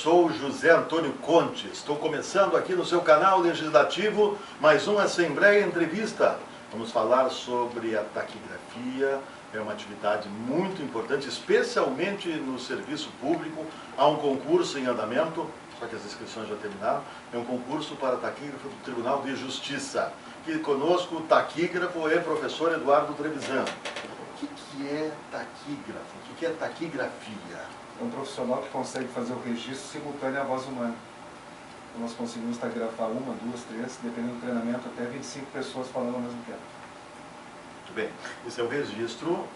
sou José Antônio Conte, estou começando aqui no seu canal legislativo mais uma Assembleia Entrevista. Vamos falar sobre a taquigrafia, é uma atividade muito importante, especialmente no serviço público. Há um concurso em andamento, só que as inscrições já terminaram, é um concurso para taquígrafo do Tribunal de Justiça. Aqui conosco o taquígrafo é professor Eduardo Trevisan. O que é taquígrafo? O que é taquigrafia? É um profissional que consegue fazer o registro simultâneo à voz humana. Então nós conseguimos taquigrafar uma, duas, três, dependendo do treinamento, até 25 pessoas falando ao mesmo tempo. Muito bem. Esse é o registro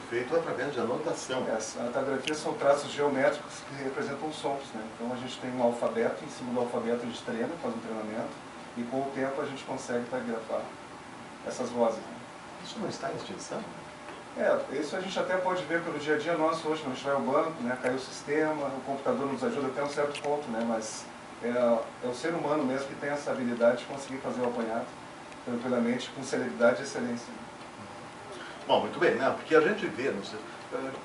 feito através de anotação. A taquigrafia são traços geométricos que representam sons, né? Então a gente tem um alfabeto, em cima do alfabeto a gente treina, faz um treinamento, e com o tempo a gente consegue taquigrafar essas vozes. Né? Isso não está em extinção? Isso a gente até pode ver pelo dia a dia nosso hoje, quando a gente vai ao banco, né, caiu o sistema, o computador nos ajuda até um certo ponto, né, mas é o ser humano mesmo que tem essa habilidade de conseguir fazer o apanhado tranquilamente, com celeridade e excelência. Bom, muito bem, né? Porque a gente vê,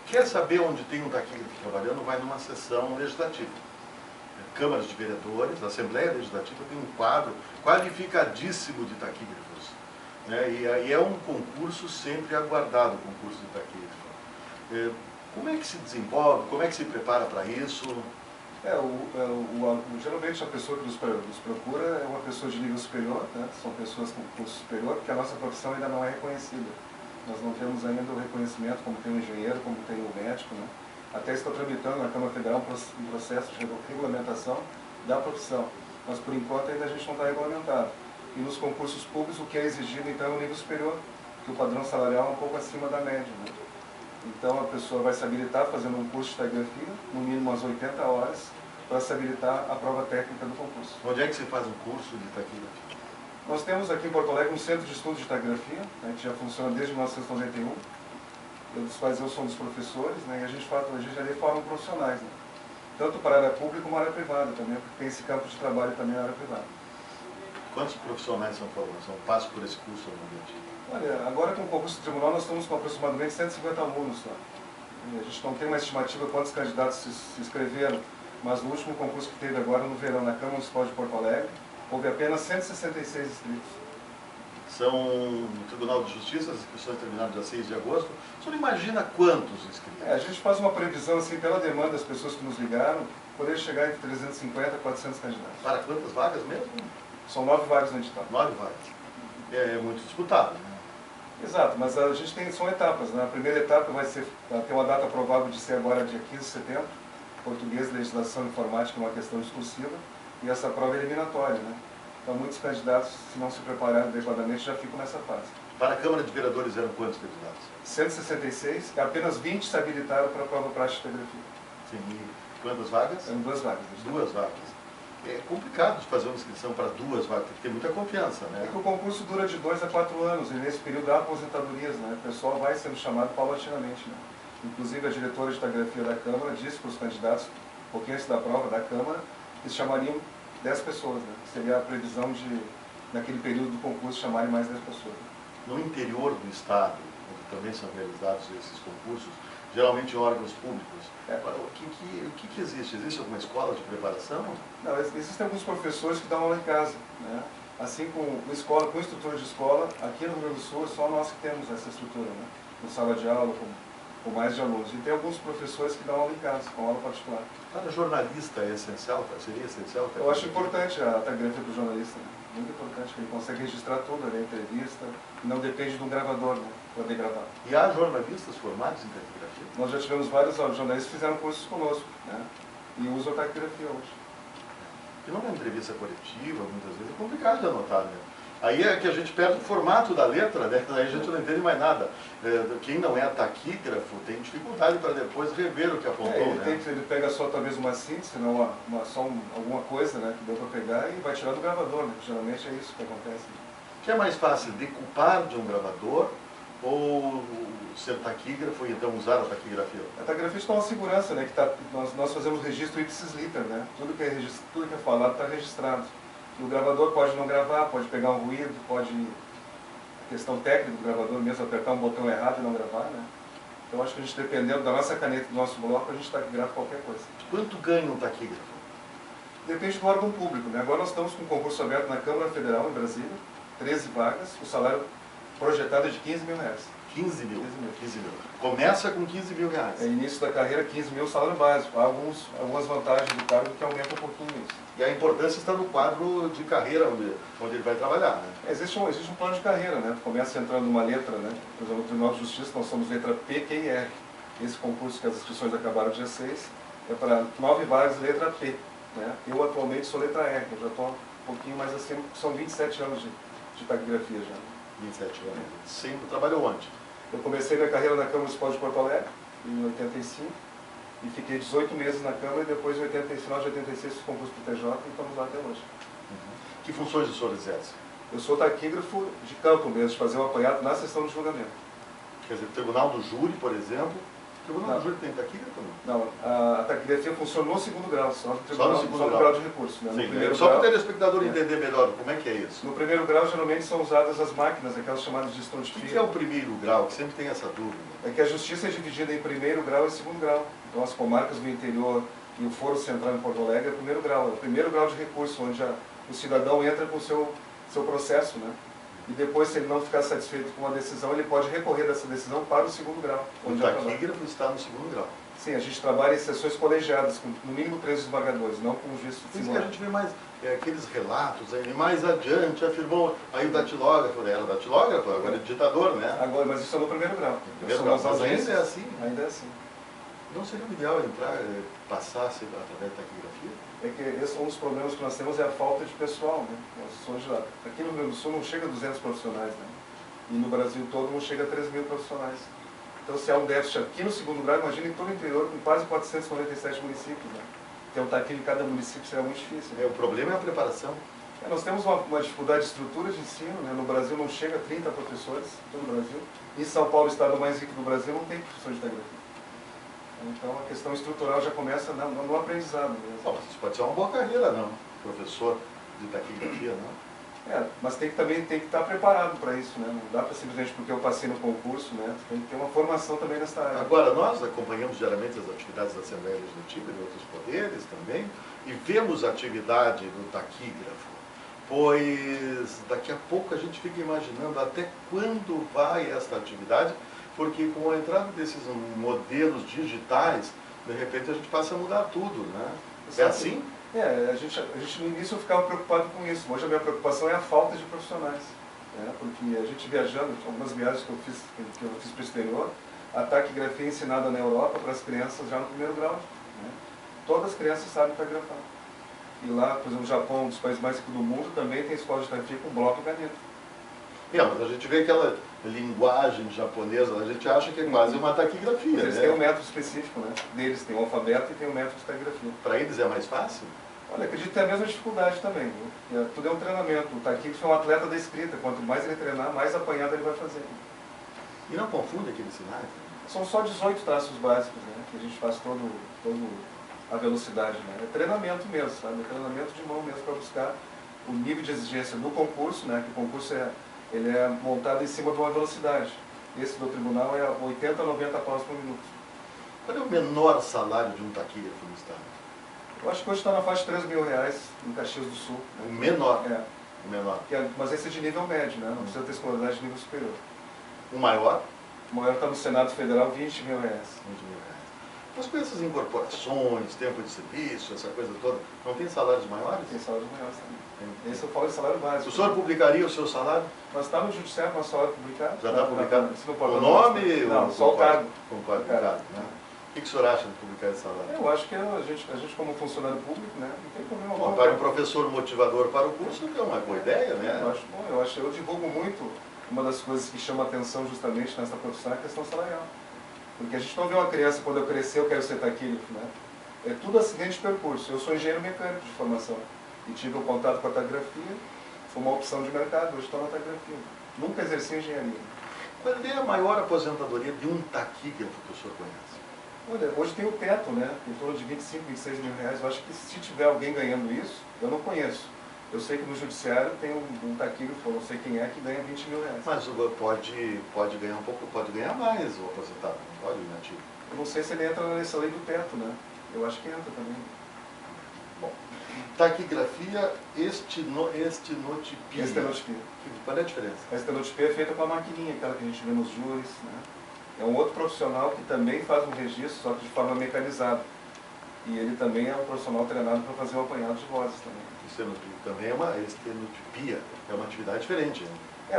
quer saber onde tem um taquígrafo trabalhando, vai numa sessão legislativa. Câmaras de Vereadores, a Assembleia Legislativa tem um quadro qualificadíssimo de taquígrafos. E é um concurso sempre aguardado, o concurso de taquígrafo. Como é que se desenvolve, como é que se prepara para isso? Geralmente a pessoa que nos procura é uma pessoa de nível superior, né? São pessoas com curso superior, porque a nossa profissão ainda não é reconhecida. Nós não temos ainda o reconhecimento como tem o engenheiro, como tem o médico, né? Até está tramitando na Câmara Federal um processo de regulamentação da profissão, mas por enquanto ainda a gente não está regulamentado. E nos concursos públicos o que é exigido então é o nível superior, que o padrão salarial é um pouco acima da média. Né? Então a pessoa vai se habilitar fazendo um curso de taquigrafia, no mínimo umas 80 horas, para se habilitar à prova técnica do concurso. Onde é que se faz um curso de taquigrafia? Nós temos aqui em Porto Alegre um centro de estudos de taquigrafia, né, que já funciona desde 1991. Eu sou um dos professores, né, e a gente ali forma profissionais, né, tanto para a área pública como a área privada também, porque tem esse campo de trabalho também na área privada. Quantos profissionais são formados? Passam por esse curso normalmente? Olha, agora com o concurso do tribunal nós estamos com aproximadamente 150 alunos lá. A gente não tem uma estimativa quantos candidatos se inscreveram, mas no último concurso que teve agora no verão na Câmara Municipal de Porto Alegre, houve apenas 166 inscritos. São no Tribunal de Justiça, as inscrições terminaram dia 6 de agosto. O senhor imagina quantos inscritos? A gente faz uma previsão, assim, pela demanda das pessoas que nos ligaram, poder chegar entre 350 e 400 candidatos. Para quantas vagas mesmo? São 9 vagas no edital. 9 vagas. É muito disputado, né? Exato, mas a gente são etapas, né? A primeira etapa tem uma data provável de ser agora dia 15 de setembro, português, legislação informática é uma questão discursiva, e essa prova é eliminatória, né? Então muitos candidatos, se não se prepararem adequadamente, já ficam nessa fase. Para a Câmara de Vereadores eram quantos candidatos? 166, apenas 20 se habilitaram para a prova prática de taquigrafia. Sim, e quantas vagas? Eram 2 vagas. 2 vagas. É complicado de fazer uma inscrição para 2 vagas, tem que ter muita confiança, né? É que o concurso dura de 2 a 4 anos, e nesse período há aposentadorias, né? O pessoal vai sendo chamado paulatinamente, né? Inclusive a diretora de taquigrafia da Câmara disse para os candidatos, um pouquinho antes da prova da Câmara, que chamariam 10 pessoas, né? Seria a previsão de, naquele período do concurso, chamarem mais 10 pessoas. Né? No interior do Estado, onde também são realizados esses concursos, geralmente em órgãos públicos, o que existe? Existe alguma escola de preparação? Não, existem alguns professores que dão aula em casa, né? Assim como escola, com instrutor de escola, aqui no Rio Grande do Sul, só nós que temos essa estrutura, né? Com sala de aula, com mais de alunos. E tem alguns professores que dão aula em casa, com aula particular. Para jornalista é essencial? Seria essencial? Eu acho importante a taquigrafia para o jornalista, né? Muito importante, que ele consegue registrar tudo, a entrevista, e não depende de um gravador, né? Poder gravar. E há jornalistas formados em taquigrafia? Nós já tivemos vários jornalistas que fizeram cursos conosco, né? E usam a taquigrafia hoje. E numa entrevista coletiva, muitas vezes, é complicado de anotar, né? Aí é que a gente perde o formato da letra, né? Aí a gente não entende mais nada. Quem não é taquígrafo tem dificuldade para depois rever o que apontou, ele pega só talvez uma síntese, não, alguma coisa, né, que deu para pegar e vai tirar do gravador, né? Geralmente é isso que acontece. O que é mais fácil, decupar de um gravador ou ser taquígrafo e então usar a taquigrafia? A taquigrafia está uma segurança, né? Nós fazemos registro ipsis liter, né? Tudo que é falado está registrado. O gravador pode não gravar, pode pegar um ruído, pode, a questão técnica do gravador mesmo, apertar um botão errado e não gravar, né? Então acho que a gente, dependendo da nossa caneta e do nosso bloco, a gente taquigrafa qualquer coisa. Quanto ganha um taquígrafo? Depende do órgão público, né? Agora nós estamos com um concurso aberto na Câmara Federal, em Brasília, 13 vagas, o salário projetado é de 15 mil reais. 15 mil. 15 mil. Começa com 15 mil reais. É início da carreira, 15 mil salário básico. Há algumas vantagens do cargo que aumentam um pouquinho isso. E a importância está no quadro de carreira onde ele vai trabalhar, né? Existe um plano de carreira, né? Tu começa entrando numa letra, né? Por exemplo, no Tribunal de Justiça nós somos letra P, Q e R. Esse concurso que as inscrições acabaram dia 6 é para 9 vagas letra P. Né? Eu atualmente sou letra R, eu já estou um pouquinho mais acima, porque são 27 anos de taquigrafia já. 27 anos. Sempre trabalhou onde? Eu comecei minha carreira na Câmara Municipal de Porto Alegre, em 85, e fiquei 18 meses na Câmara, e depois, em final de 86, fiz concurso para o TJ, e estamos lá até hoje. Que funções o senhor exerce? Eu sou taquígrafo de campo mesmo, de fazer o apanhado na sessão de julgamento. Quer dizer, o Tribunal do Júri, por exemplo. O Tribunal do Júri tem taquígrafo? Não, a taquigrafia funciona no segundo grau, só no segundo grau de recurso. Né? Sim, no primeiro só grau, para o telespectador entender melhor como é que é isso. No primeiro grau, geralmente, são usadas as máquinas, aquelas chamadas de gestão de O fio. que é o primeiro grau? Que sempre tem essa dúvida. É que a justiça é dividida em primeiro grau e segundo grau. Então, as comarcas do interior e o Foro Central em Porto Alegre é o primeiro grau. É o primeiro grau de recurso, onde o cidadão entra com o seu processo, né? E depois, se ele não ficar satisfeito com a decisão, ele pode recorrer dessa decisão para o segundo grau. O taquígrafo está no segundo grau. Sim, a gente trabalha em sessões colegiadas, com no mínimo 3 esmagadores, não com um juiz Por isso que a gente vê mais aqueles relatos aí, mais adiante, afirmou, aí o datilógrafo, era datilógrafo, agora é ditador, né? Agora, mas isso é no primeiro grau. Primeiro grau, mas ainda é assim? Ainda é assim. Não seria o ideal entrar, passar através da taquigrafia? É que esse é um dos problemas que nós temos, é a falta de pessoal, né? Aqui no Rio Grande do Sul não chega a 200 profissionais, né? E no Brasil todo não chega a 3 mil profissionais. Então, se há um déficit aqui no segundo grau, imagina em todo o interior, com quase 497 municípios, né? Ter um taquígrafo em cada município será muito difícil. O problema é a preparação. Nós temos uma dificuldade de estrutura de ensino, né? No Brasil não chega a 30 professores, todo o Brasil. Em São Paulo, o estado mais rico do Brasil, não tem professor de taquigrafia. Então, a questão estrutural já começa no aprendizado mesmo. Bom, isso pode ser uma boa carreira, não? Professor de taquigrafia, não? Mas também tem que estar preparado para isso, né? Não dá para simplesmente porque eu passei no concurso, né? Tem que ter uma formação também nessa área. Agora, nós acompanhamos diariamente as atividades da Assembleia Legislativa e de outros poderes também, e vemos a atividade do taquígrafo, pois daqui a pouco a gente fica imaginando até quando vai esta atividade, porque com a entrada desses modelos digitais, de repente a gente passa a mudar tudo, né? É assim? A gente no início eu ficava preocupado com isso. Hoje a minha preocupação é a falta de profissionais. Né? Porque a gente viajando, algumas viagens que eu fiz para o exterior, a taquigrafia é ensinada na Europa para as crianças já no primeiro grau. Né? Todas as crianças sabem taquigrafar. E lá, por exemplo, no Japão, um dos países mais ricos do mundo, também tem escola de taquigrafia com bloco e caneta. Mas a gente vê aquela linguagem japonesa, a gente acha que é quase uma taquigrafia. Eles têm um método específico, né? Deles tem o alfabeto e tem o método de taquigrafia. Para eles é mais fácil? Olha, acredito que tem a mesma dificuldade também. Viu? Tudo é um treinamento. O taquígrafo é um atleta da escrita. Quanto mais ele treinar, mais apanhado ele vai fazer. E não confunde aqueles sinais? São só 18 traços básicos, né? Que a gente faz todo a velocidade, né? É treinamento mesmo, sabe? É treinamento de mão mesmo para buscar o nível de exigência do concurso, né? Que o concurso ele é montado em cima de uma velocidade. Esse do tribunal é 80 a 90 paus por minuto. Qual é o menor salário de um taquígrafo no estado? Eu acho que hoje está na faixa de 3 mil reais em Caxias do Sul. O menor? O menor. Mas esse é de nível médio, né? Não precisa ter escolaridade de nível superior. O maior? O maior está no Senado Federal, 20 mil reais. 20 mil reais. Mas com essas incorporações, tempo de serviço, essa coisa toda, não tem salários maiores? Tem salários maiores também. Esse eu falo de salário básico. O senhor publicaria o seu salário? Mas está no judiciário, nosso salário publicado. Já está publicado? O nome? Não, só o cargo. Concordo, publicado, né? O que o senhor acha de publicar esse salário? Eu acho que a gente como funcionário público, né, não tem problema. Bom, para um professor motivador para o curso, é uma boa ideia, né? Eu acho bom, eu divulgo muito. Uma das coisas que chama atenção justamente nessa profissão é a questão salarial. Porque a gente não vê uma criança, quando eu crescer, eu quero ser taquígrafo, né? É tudo acidente de percurso. Eu sou engenheiro mecânico de formação e tive o contato com a taquigrafia, foi uma opção de mercado, hoje estou na taquigrafia. Nunca exerci engenharia. Qual é a maior aposentadoria de um taquígrafo que o senhor conhece? Olha, hoje tem o teto, né? Em torno de 25, 26 mil reais. Eu acho que se tiver alguém ganhando isso, eu não conheço. Eu sei que no judiciário tem um taquígrafo, eu não sei quem é, que ganha 20 mil reais. Mas pode ganhar um pouco, pode ganhar mais o aposentado, não pode o inativo? Eu não sei se ele entra nessa lei do teto, né? Eu acho que entra também. Bom, tá taquigrafia estenotipia. Estenotipia. Qual é a diferença? A estenotipia é feita com a maquininha, aquela que a gente vê nos júris, né? É um outro profissional que também faz um registro, só que de forma mecanizada. E ele também é um profissional treinado para fazer o apanhado de vozes também. Estenotipia também é uma estenotipia, é uma atividade diferente, né?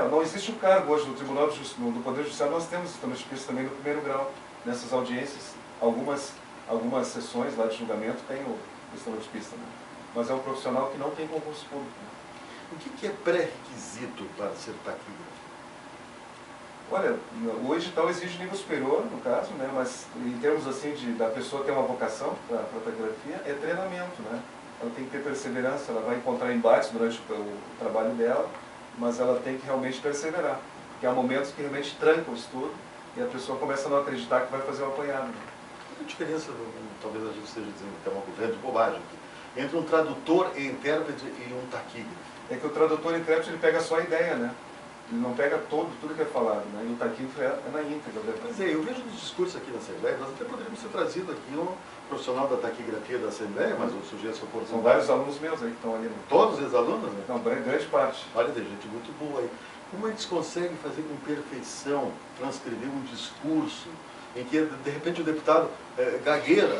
Não existe um cargo hoje no Tribunal de Justiça, no Poder Judiciário nós temos estenotipistas também no primeiro grau. Nessas audiências, algumas sessões lá de julgamento tem o estenotipista, né? Mas é um profissional que não tem concurso público. Né? O que é pré-requisito para ser taquígrafo? Olha, o edital exige nível superior, no caso, né? Mas em termos assim da pessoa ter uma vocação para a taquigrafia, é treinamento, né? Ela tem que ter perseverança, ela vai encontrar embates durante o trabalho dela, mas ela tem que realmente perseverar. Porque há momentos que realmente tranca o estudo e a pessoa começa a não acreditar que vai fazer o apanhado. Né? Qual a diferença, talvez a gente esteja dizendo que é uma grande bobagem aqui, entre um tradutor e intérprete e um taquígrafo? É que o tradutor e intérprete ele pega só a ideia, né? Ele não pega tudo que é falado, né? E o taquígrafo é na íntegra. Pois é, eu vejo nos discursos aqui na Assembleia, nós até poderíamos ter trazido aqui um profissional da taquigrafia da Assembleia, mas o sujeito se oportunidade. São vários alunos meus aí que estão ali. Todos os alunos, né? Não, grande parte. Olha, tem gente muito boa aí. Como eles conseguem fazer com perfeição, transcrever um discurso, em que de repente o deputado gagueira,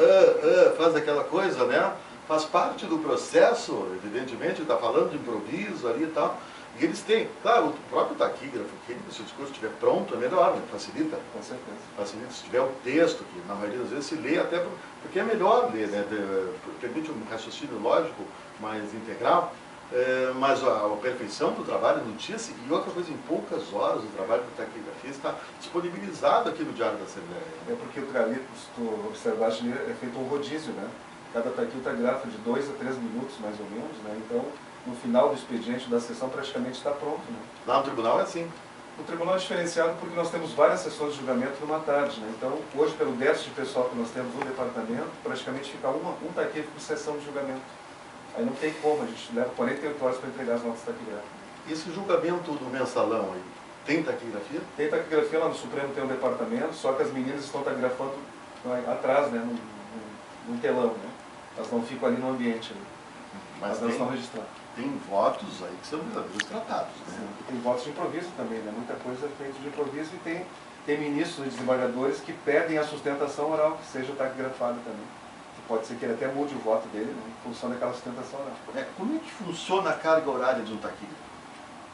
faz aquela coisa, né? Faz parte do processo, evidentemente, está falando de improviso ali e tal. E eles têm, claro, o próprio taquígrafo, que se o discurso estiver pronto, é melhor, né? Facilita. Com certeza. Facilita, se tiver o texto, que na maioria das vezes se lê até porque é melhor ler, né? Permite um raciocínio lógico mais integral, mas a perfeição do trabalho noticia-se, e outra coisa, em poucas horas o trabalho do taquigrafista está disponibilizado aqui no Diário da Assembleia. É porque o tralito, se tu observaste, é feito um rodízio, né? Cada taquígrafo grafa de 2 a 3 minutos, mais ou menos, né? Então, no final do expediente da sessão praticamente está pronto. Né? Lá no tribunal é assim. O tribunal é diferenciado porque nós temos várias sessões de julgamento numa tarde. Né? Então, hoje, pelo déficit de pessoal que nós temos no departamento, praticamente fica um taquígrafo por sessão de julgamento. Aí não tem como, a gente leva 48 horas para entregar as notas taquigráficas. Esse julgamento do mensalão aí, tem taquigrafia? Tem taquigrafia, lá no Supremo tem um departamento, só que as meninas estão taquigrafando atrás, né? num telão. Né? Elas não ficam ali no ambiente. Ali. Mas elas estão registrando. Tem votos aí que são verdadeiros tratados. Né? Sim, tem votos de improviso também, né? Muita coisa é feita de improviso e tem ministros e desembargadores que pedem a sustentação oral, que seja taquigrafada também. Pode ser que ele até mude o voto dele, né, em função daquela sustentação oral. Como é que funciona a carga horária de um taquígrafo?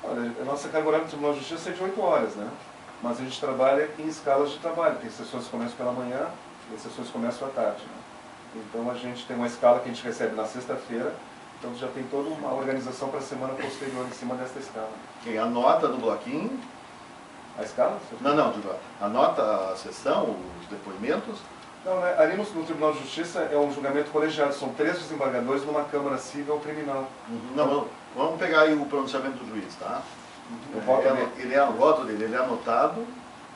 Olha, a nossa carga horária no Tribunal de Justiça é de 8 horas, né? Mas a gente trabalha em escalas de trabalho. Tem sessões que começam pela manhã e sessões que começam à tarde. Né? Então a gente tem uma escala que a gente recebe na sexta-feira. Então já tem toda uma organização para a semana posterior em cima desta escala. Quem anota no bloquinho? A escala? Não, anota a sessão, os depoimentos? Não, né? Ali no Tribunal de Justiça é um julgamento colegiado. São 3 desembargadores numa Câmara Civil ou Criminal. Não, vamos pegar aí o pronunciamento do juiz, tá? O voto o voto dele ele é anotado.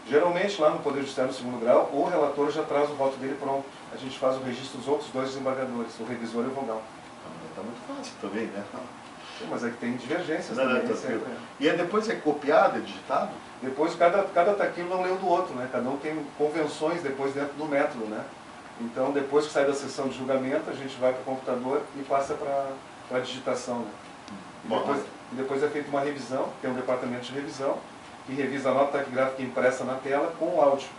Geralmente lá no Poder Judiciário no segundo grau, o relator já traz o voto dele pronto. A gente faz o registro dos outros 2 desembargadores, o revisor e o vogal. Está muito fácil também, né? Sim, mas é que tem divergências não, também. E depois é copiado, é digitado? Depois cada taquinho não leu do outro, né? Cada um tem convenções depois dentro do método, né? Então depois que sai da sessão de julgamento, a gente vai para o computador e passa para a digitação, né? E depois é feita uma revisão, tem um departamento de revisão, que revisa a nota taquigráfica impressa na tela com o áudio.